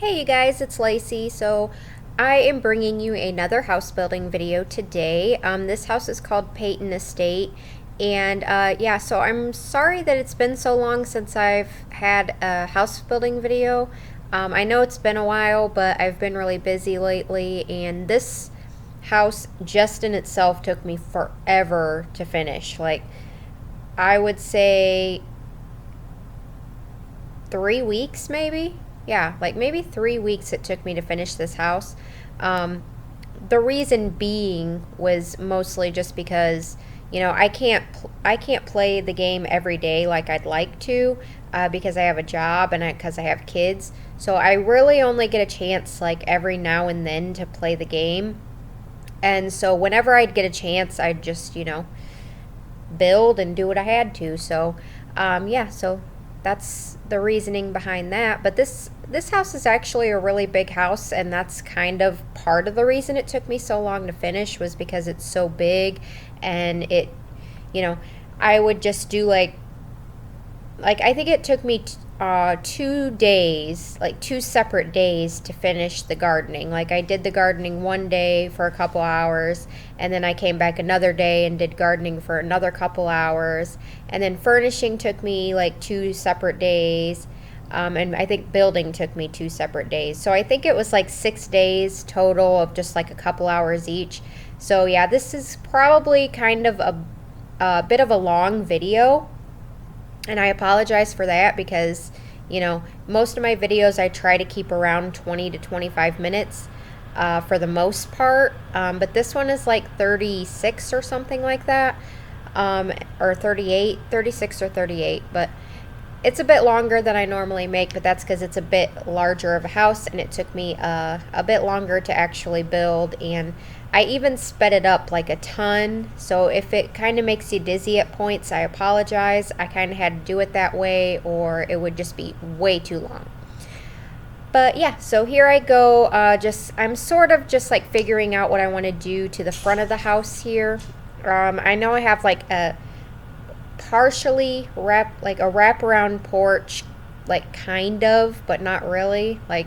Hey you guys, it's Lacey. So I am bringing you another house building video today. This house is called Peyton Estate, and yeah, so I'm sorry that it's been so long since I've had a house building video. I know it's been a while, but I've been really busy lately, and this house just in itself took me forever to finish. Like, I would say 3 weeks maybe. Yeah, like maybe 3 weeks it took me to finish this house. um, the reason being was mostly just because, I can't play the game every day like I'd like to, because I have a job and because I have kids. So I really only get a chance like every now and then to play the game. And so whenever I'd get a chance, I'd just build and do what I had to. So yeah, so that's the reasoning behind that. But this house is actually a really big house, and that's kind of part of the reason it took me so long to finish, was because it's so big. And it, you know I would just do like I think it took me 2 days, like 2 separate days, to finish the gardening. Like, I did the gardening one day for a couple hours, and then I came back another day and did gardening for another couple hours, and then furnishing took me like 2 separate days, and I think building took me 2 separate days. So I think it was like 6 days total of just like a couple hours each. So yeah, this is probably kind of a bit of a long video, and I apologize for that, because most of my videos I try to keep around 20 to 25 minutes for the most part, but this one is like 36 or something like that, or 38, 36 or 38, but it's a bit longer than I normally make. But that's because it's a bit larger of a house, and it took me a bit longer to actually build, and I even sped it up like a ton. So if it kind of makes you dizzy at points, I apologize. I kind of had to do it that way, or it would just be way too long. But yeah, so here I go. I'm sort of just like figuring out what I want to do to the front of the house here. I know I have like a partially a wraparound porch, like kind of, but not really. Like,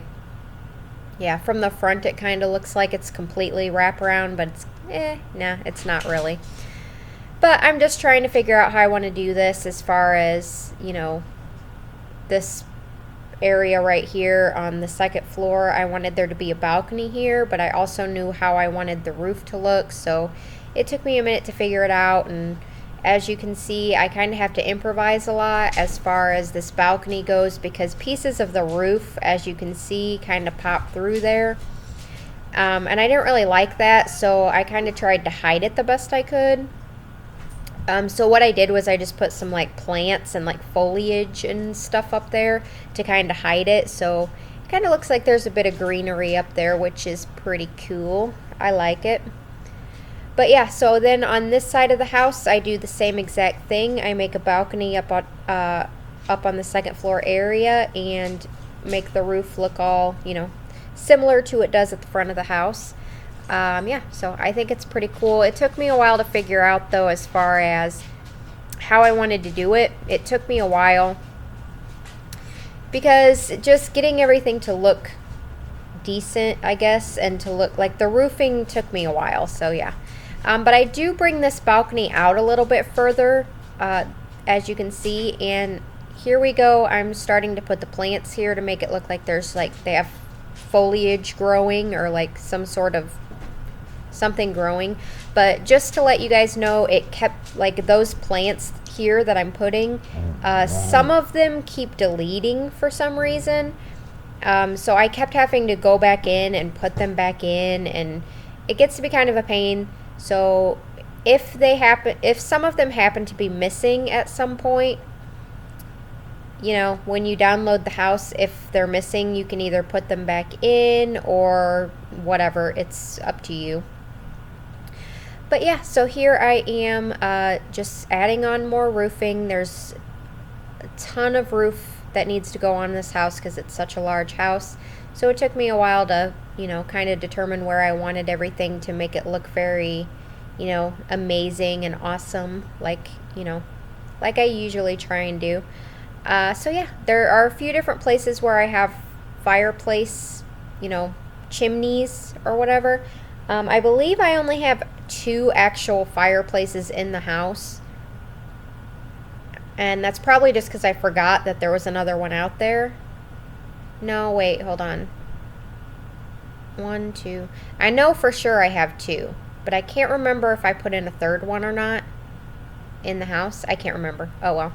yeah, from the front it kind of looks like it's completely wraparound, but nah, it's not really. But I'm just trying to figure out how I want to do this, as far as, this area right here on the second floor. I wanted there to be a balcony here, but I also knew how I wanted the roof to look, so it took me a minute to figure it out. And as you can see, I kind of have to improvise a lot as far as this balcony goes, because pieces of the roof, as you can see, kind of pop through there. And I didn't really like that, so I kind of tried to hide it the best I could. So what I did was I just put some like plants and like foliage and stuff up there to kind of hide it. So it kind of looks like there's a bit of greenery up there, which is pretty cool. I like it. But yeah, so then on this side of the house, I do the same exact thing. I make a balcony up on the second floor area, and make the roof look all, similar to what it does at the front of the house. Yeah, so I think it's pretty cool. It took me a while to figure out, though, as far as how I wanted to do it. It took me a while, because just getting everything to look decent, I guess, and to look like the roofing took me a while. So yeah. But I do bring this balcony out a little bit further, as you can see, and here we go. I'm starting to put the plants here to make it look like there's they have foliage growing, or like some sort of something growing. But just to let you guys know, it kept like those plants here that I'm putting, some of them keep deleting for some reason. So I kept having to go back in and put them back in, and it gets to be kind of a pain. So if some of them happen to be missing at some point, when you download the house, if they're missing, you can either put them back in or whatever. It's up to you. But yeah, so here I am, just adding on more roofing. There's a ton of roof that needs to go on this house because it's such a large house. So it took me a while to, kind of determine where I wanted everything to make it look very, amazing and awesome, like I usually try and do. So yeah, there are a few different places where I have fireplace, you know, chimneys or whatever. I believe I only have 2 actual fireplaces in the house. And that's probably just because I forgot that there was another one out there. No, wait, hold on. 1, 2. I know for sure I have 2, but I can't remember if I put in a third one or not in the house. I can't remember. Oh well.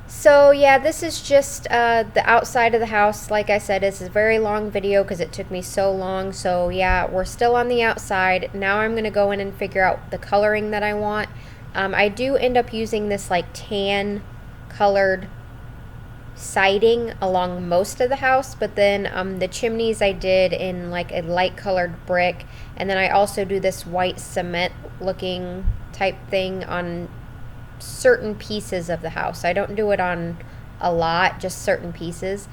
So yeah, this is just the outside of the house. Like I said, it's a very long video because it took me so long. So yeah, we're still on the outside. Now I'm going to go in and figure out the coloring that I want. I do end up using this like tan colored siding along most of the house, but then the chimneys I did in like a light colored brick, and then I also do this white cement looking type thing on certain pieces of the house. I don't do it on a lot, just certain pieces.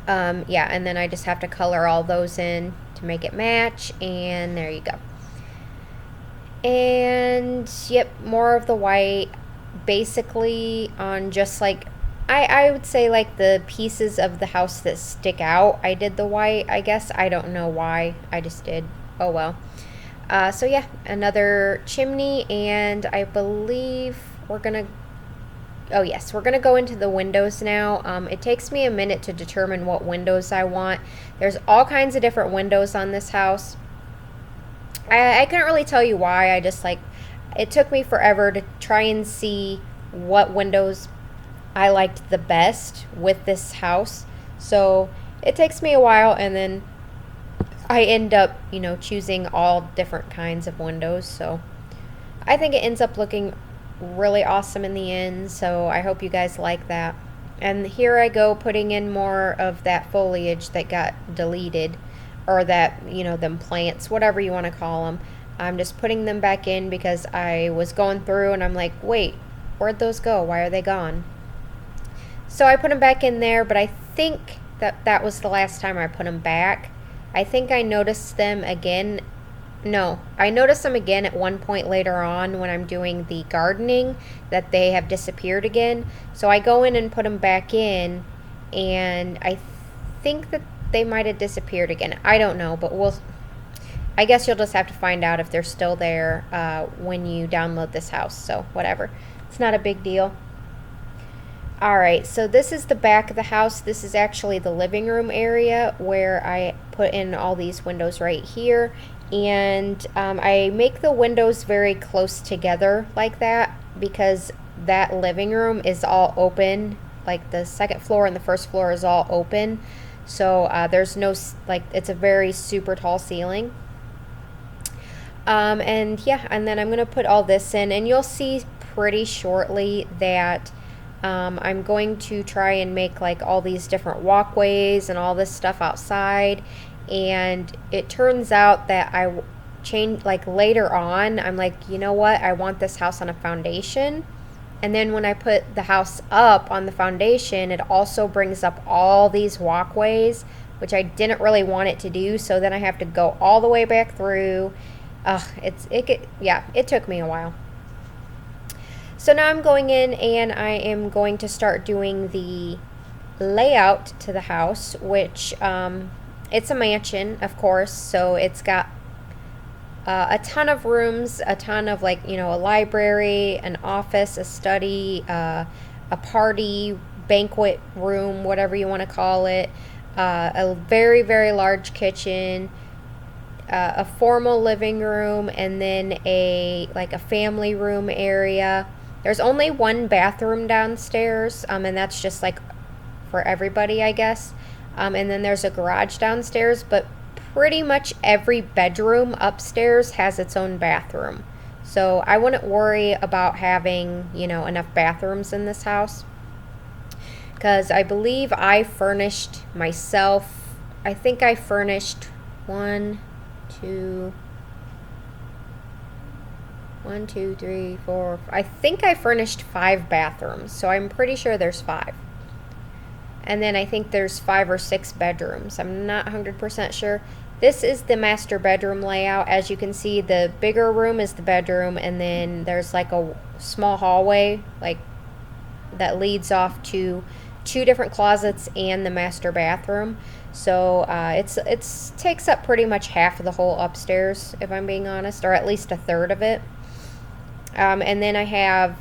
Yeah, and then I just have to color all those in to make it match, and there you go. And yep, more of the white, basically on just like I would say like the pieces of the house that stick out, I did the white, I guess. I don't know why, I just did. Oh well. So yeah, another chimney, and I believe we're gonna, oh yes, we're gonna go into the windows now. It takes me a minute to determine what windows I want. There's all kinds of different windows on this house. I couldn't really tell you why. I just like, it took me forever to try and see what windows I liked the best with this house. So it takes me a while, and then I end up, you know, choosing all different kinds of windows. So I think it ends up looking really awesome in the end. So I hope you guys like that. And here I go putting in more of that foliage that got deleted, or that, you know, them plants, whatever you want to call them. I'm just putting them back in because I was going through and I'm like, wait, where'd those go? Why are they gone? So I put them back in there, but I think that was the last time I put them back. I think I noticed them again. No, I noticed them again at one point later on when I'm doing the gardening, that they have disappeared again. So I go in and put them back in, and I think that they might have disappeared again. I don't know, but I guess you'll just have to find out if they're still there when you download this house. So whatever, it's not a big deal. Alright, so this is the back of the house. This is actually the living room area where I put in all these windows right here. And I make the windows very close together like that because that living room is all open. Like the second floor and the first floor is all open. So there's no, like, it's a very super tall ceiling. And yeah, and then I'm going to put all this in, and you'll see pretty shortly that I'm going to try and make like all these different walkways and all this stuff outside. And it turns out that I changed, like later on, I'm like, you know what, I want this house on a foundation. And then when I put the house up on the foundation, it also brings up all these walkways, which I didn't really want it to do. So then I have to go all the way back through. It took me a while. So now I'm going in and I am going to start doing the layout to the house, which it's a mansion, of course, so it's got a ton of rooms, a ton of, like, you know, a library, an office, a study, a party, banquet room, whatever you want to call it, a very, very large kitchen, a formal living room, and then a family room area. There's only one bathroom downstairs, and that's just like for everybody, I guess. And then there's a garage downstairs, but pretty much every bedroom upstairs has its own bathroom. So I wouldn't worry about having, you know, enough bathrooms in this house. Because I believe I furnished myself, I think I furnished 1, 2, 3, 4. I think I furnished 5 bathrooms, so I'm pretty sure there's 5. And then I think there's 5 or 6 bedrooms. I'm not 100% sure. This is the master bedroom layout. As you can see, the bigger room is the bedroom, and then there's like a small hallway like that leads off to 2 different closets and the master bathroom. So it's takes up pretty much half of the whole upstairs, if I'm being honest, or at least a third of it. And then I have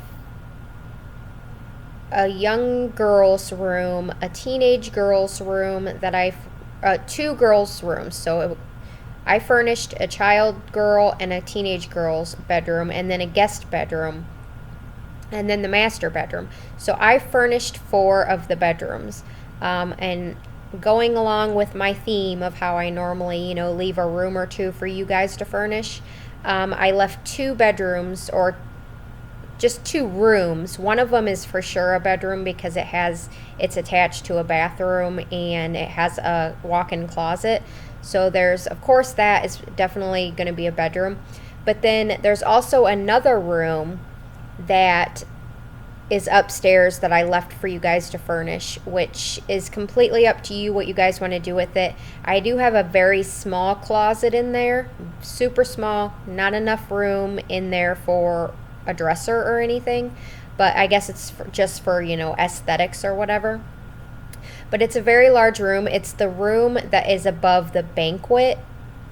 a young girl's room, a teenage girl's room that 2 girls' rooms. So I furnished a child girl and a teenage girl's bedroom, and then a guest bedroom, and then the master bedroom. So I furnished 4 of the bedrooms. And going along with my theme of how I normally, leave a room or 2 for you guys to furnish, I left 2 bedrooms, or just 2 rooms. One of them is for sure a bedroom because it's attached to a bathroom and it has a walk-in closet. So of course, that is definitely going to be a bedroom. But then there's also another room that is upstairs that I left for you guys to furnish, which is completely up to you what you guys want to do with it. I do have a very small closet in there, super small, not enough room in there for a dresser or anything, but I guess it's just for aesthetics or whatever. But it's a very large room. It's the room that is above the banquet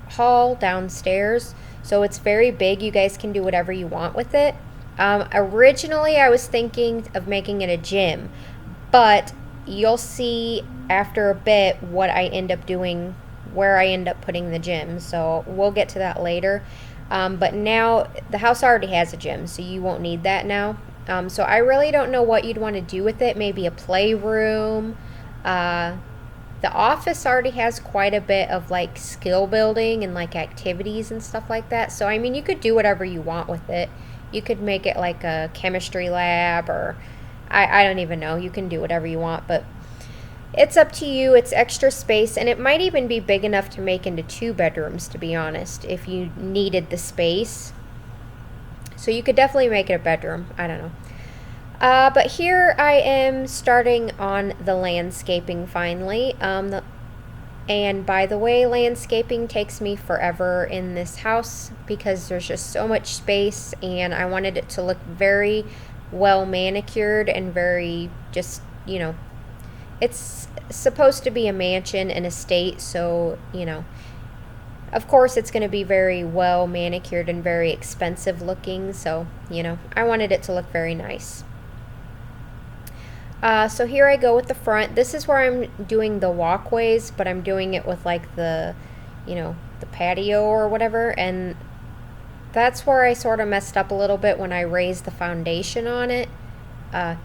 hall downstairs, so it's very big. You guys can do whatever you want with it. Originally I was thinking of making it a gym, but you'll see after a bit what I end up doing, where I end up putting the gym, so we'll get to that later. But now the house already has a gym, so you won't need that now. So I really don't know what you'd want to do with it. Maybe a playroom. The office already has quite a bit of like skill building and like activities and stuff like that. So I mean, you could do whatever you want with it. You could make it like a chemistry lab, or I don't even know. You can do whatever you want, but it's up to you. It's extra space, and it might even be big enough to make into 2 bedrooms, to be honest, if you needed the space. So you could definitely make it a bedroom. I don't know. But here I am starting on the landscaping finally. And by the way, landscaping takes me forever in this house because there's just so much space, and I wanted it to look very well manicured and very just, it's supposed to be a mansion, an estate, so, of course it's going to be very well manicured and very expensive looking, so, I wanted it to look very nice. So here I go with the front. This is where I'm doing the walkways, but I'm doing it with like the patio or whatever, and that's where I sort of messed up a little bit when I raised the foundation on it.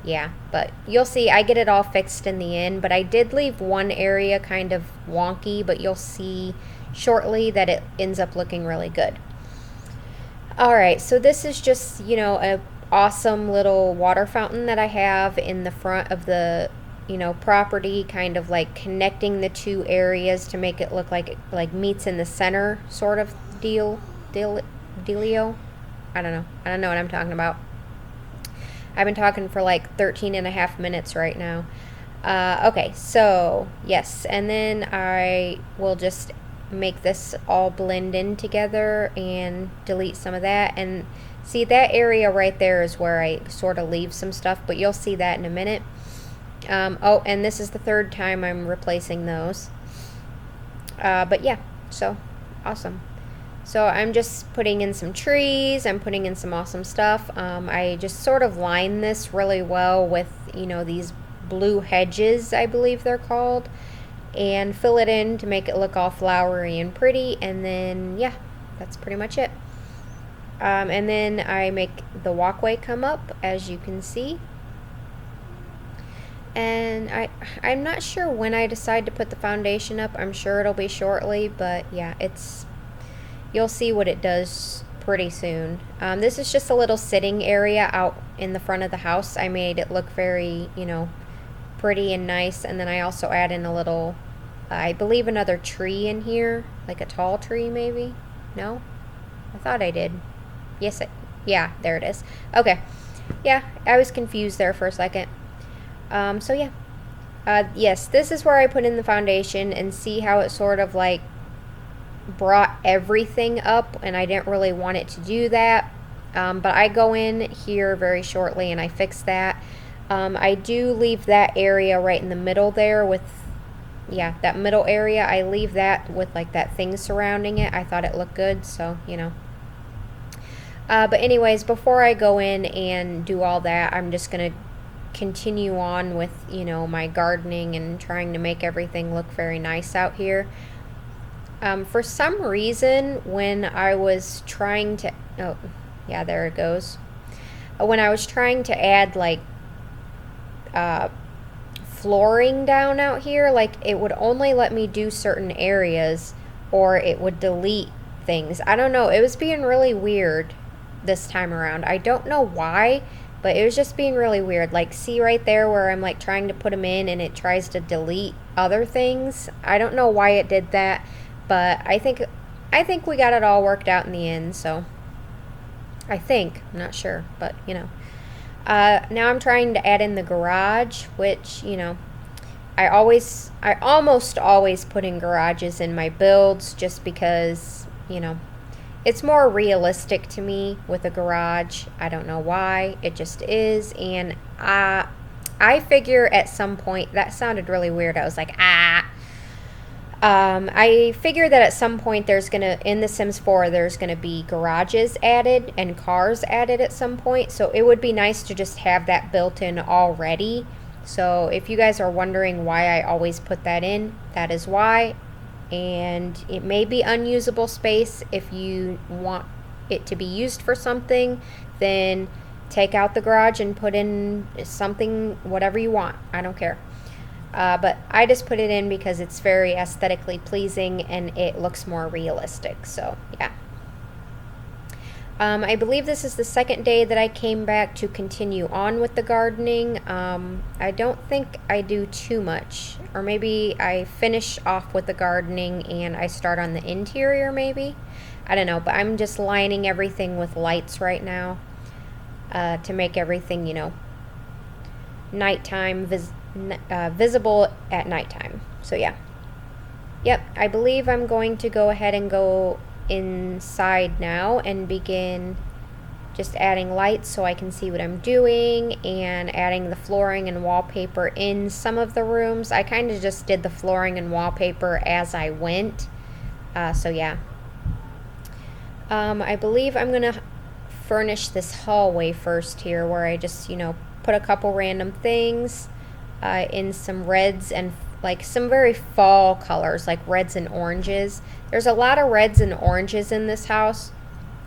Yeah, but you'll see I get it all fixed in the end, but I did leave one area kind of wonky, but you'll see shortly that it ends up looking really good. Alright, so this is just, a awesome little water fountain that I have in the front of the property, kind of like connecting the 2 areas to make it look like it meets in the center sort of dealio. I don't know what I'm talking about. I've been talking for like 13 and a half minutes right now. Okay, so yes, and then I will just make this all blend in together and delete some of that. And see, that area right there is where I sort of leave some stuff, but you'll see that in a minute. Oh, and this is the 3rd time I'm replacing those. But yeah, so awesome. So I'm just putting in some trees, I'm putting in some awesome stuff. I just sort of line this really well with, these blue hedges, I believe they're called, and fill it in to make it look all flowery and pretty, and then, yeah, that's pretty much it. And then I make the walkway come up, as you can see. And I'm not sure when I decide to put the foundation up. I'm sure it'll be shortly, but yeah, you'll see what it does pretty soon. This is just a little sitting area out in the front of the house. I made it look very, pretty and nice, and then I also add in a little, I believe another tree in here, like a tall tree maybe? No? I thought I did. Yes, yeah, there it is. Okay. Yeah, I was confused there for a second. So yeah. Yes, this is where I put in the foundation, and see how it sort of like brought everything up, and I didn't really want it to do that. But I go in here very shortly and I fix that. I do leave that area right in the middle there with, yeah, that middle area. I leave that with like that thing surrounding it. I thought it looked good, so, you know. But anyways, before I go in and do all that, I'm just going to continue on with, you know, my gardening and trying to make everything look very nice out here. For some reason, when I was trying to, oh, yeah, there it goes. When I was trying to add like flooring down out here, like it would only let me do certain areas or it would delete things. I don't know. It was being really weird this time around. I don't know why, but it was just being really weird. Like, see right there where I'm like trying to put them in and it tries to delete other things. I don't know why it did that, but I think we got it all worked out in the end, so I think, I'm not sure, but you know. Now I'm trying to add in the garage, which, you know, I almost always put in garages in my builds just because, you know, it's more realistic to me with a garage. I don't know why, it just is. And I figure at some point, that sounded really weird. I was like, I figure that at some point in The Sims 4, there's gonna be garages added and cars added at some point. So it would be nice to just have that built in already. So if you guys are wondering why I always put that in, that is why. And it may be unusable space. If you want it to be used for something, then take out the garage and put in something, whatever you want. I don't care. But I just put it in because it's very aesthetically pleasing and it looks more realistic. So, yeah. I believe this is the second day that I came back to continue on with the gardening. I don't think I do too much. Or maybe I finish off with the gardening and I start on the interior maybe. I don't know, but I'm just lining everything with lights right now to make everything, you know, nighttime visible at nighttime. So yeah. Yep, I believe I'm going to go ahead and go inside now and begin just adding lights so I can see what I'm doing and adding the flooring and wallpaper in some of the rooms. I kind of just did the flooring and wallpaper as I went. So yeah. I believe I'm gonna furnish this hallway first here, where I just, you know, put a couple random things in some reds and like some very fall colors, like reds and oranges. There's a lot of reds and oranges in this house,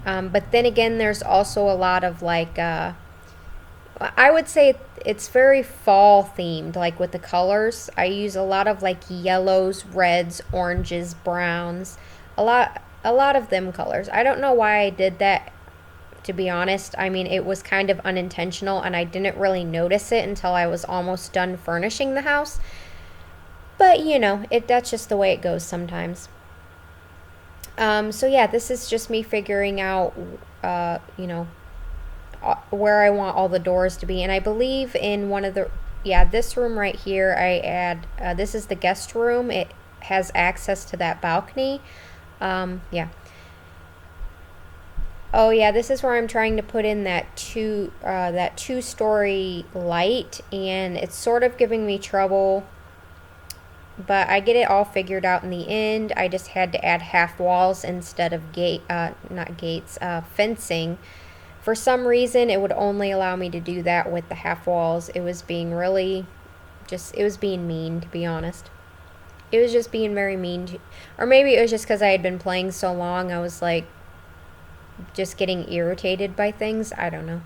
but then again, there's also a lot of like, I would say it's very fall themed, like with the colors. I use a lot of like yellows, reds, oranges, browns, a lot of them colors. I don't know why I did that, to be honest. I mean, it was kind of unintentional and I didn't really notice it until I was almost done furnishing the house. But, you know, that's just the way it goes sometimes. So yeah, this is just me figuring out, you know, where I want all the doors to be. And I believe in one of the, yeah, this room right here, I add, this is the guest room. It has access to that balcony. Yeah. Oh yeah, this is where I'm trying to put in that two-story light, and it's sort of giving me trouble. But I get it all figured out in the end. I just had to add half walls instead of fencing. For some reason, it would only allow me to do that with the half walls. It was being really, it was being mean, to be honest. It was just being very mean. Or maybe it was just because I had been playing so long, I was like, just getting irritated by things. I don't know.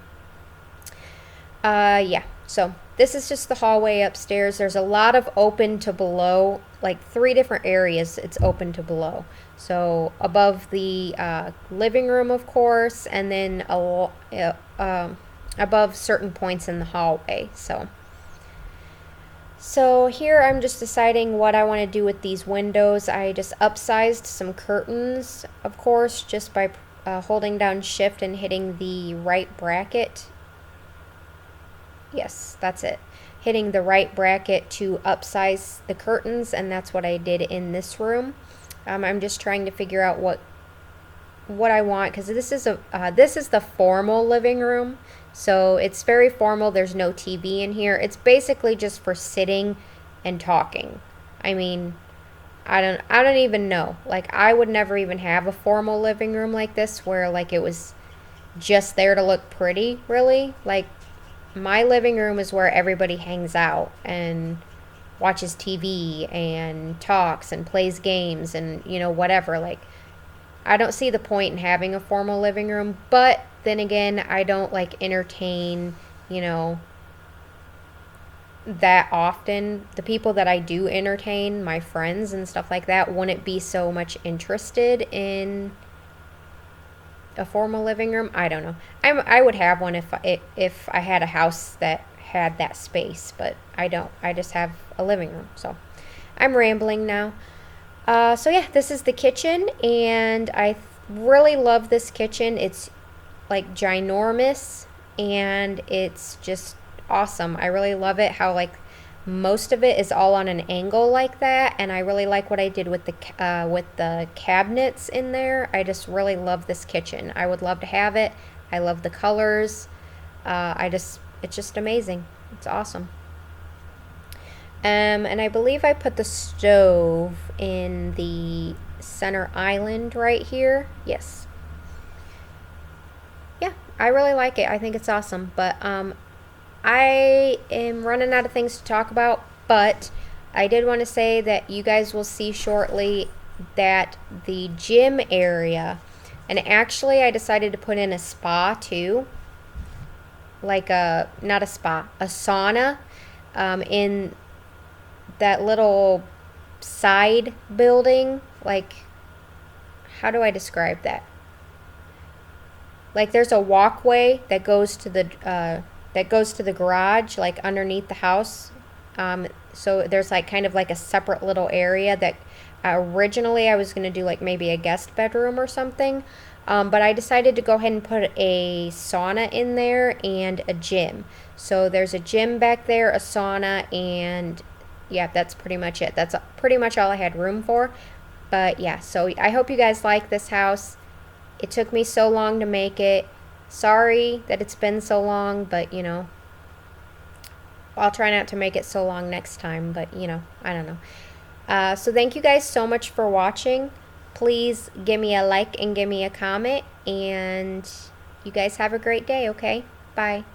Yeah, so this is just the hallway upstairs. There's a lot of open to below, like 3 different areas it's open to below. So above the living room, of course, and then above certain points in the hallway. So here I'm just deciding what I want to do with these windows. I just upsized some curtains, of course, just by holding down shift and hitting the right bracket. Yes, that's it. Hitting the right bracket to upsize the curtains, and that's what I did in this room. I'm just trying to figure out what I want, because this is the formal living room. So it's very formal. There's no TV in here. It's basically just for sitting and talking. I mean, I don't even know. Like, I would never even have a formal living room like this where like it was just there to look pretty, really. Like, my living room is where everybody hangs out and watches TV and talks and plays games and, whatever. Like, I don't see the point in having a formal living room, but then again, I don't like entertain, that often. The people that I do entertain, my friends and stuff like that, wouldn't be so much interested in a formal living room. I don't know. I would have one if I had a house that had that space, but I don't. I just have a living room. So I'm rambling now. So yeah, this is the kitchen, and I really love this kitchen. It's like ginormous, and it's just awesome. I really love it how like most of it is all on an angle like that, and I really like what I did with the cabinets in there. I just really love this kitchen. I would love to have it. I love the colors. It's just amazing. It's awesome. And I believe I put the stove in the center island right here. Yes. Yeah, I really like it. I think it's awesome. But I am running out of things to talk about, but I did want to say that you guys will see shortly that the gym area, and actually I decided to put in a spa too, like not a spa, a sauna, in that little side building. Like, how do I describe that? Like, there's a walkway that goes to the garage, like underneath the house. So there's like kind of like a separate little area that originally I was going to do like maybe a guest bedroom or something. But I decided to go ahead and put a sauna in there and a gym. So there's a gym back there, a sauna, and yeah, that's pretty much it. That's pretty much all I had room for. But yeah, so I hope you guys like this house. It took me so long to make it. Sorry that it's been so long, but I'll try not to make it so long next time, but I don't know. So thank you guys so much for watching. Please give me a like and give me a comment, and you guys have a great day, okay? Bye.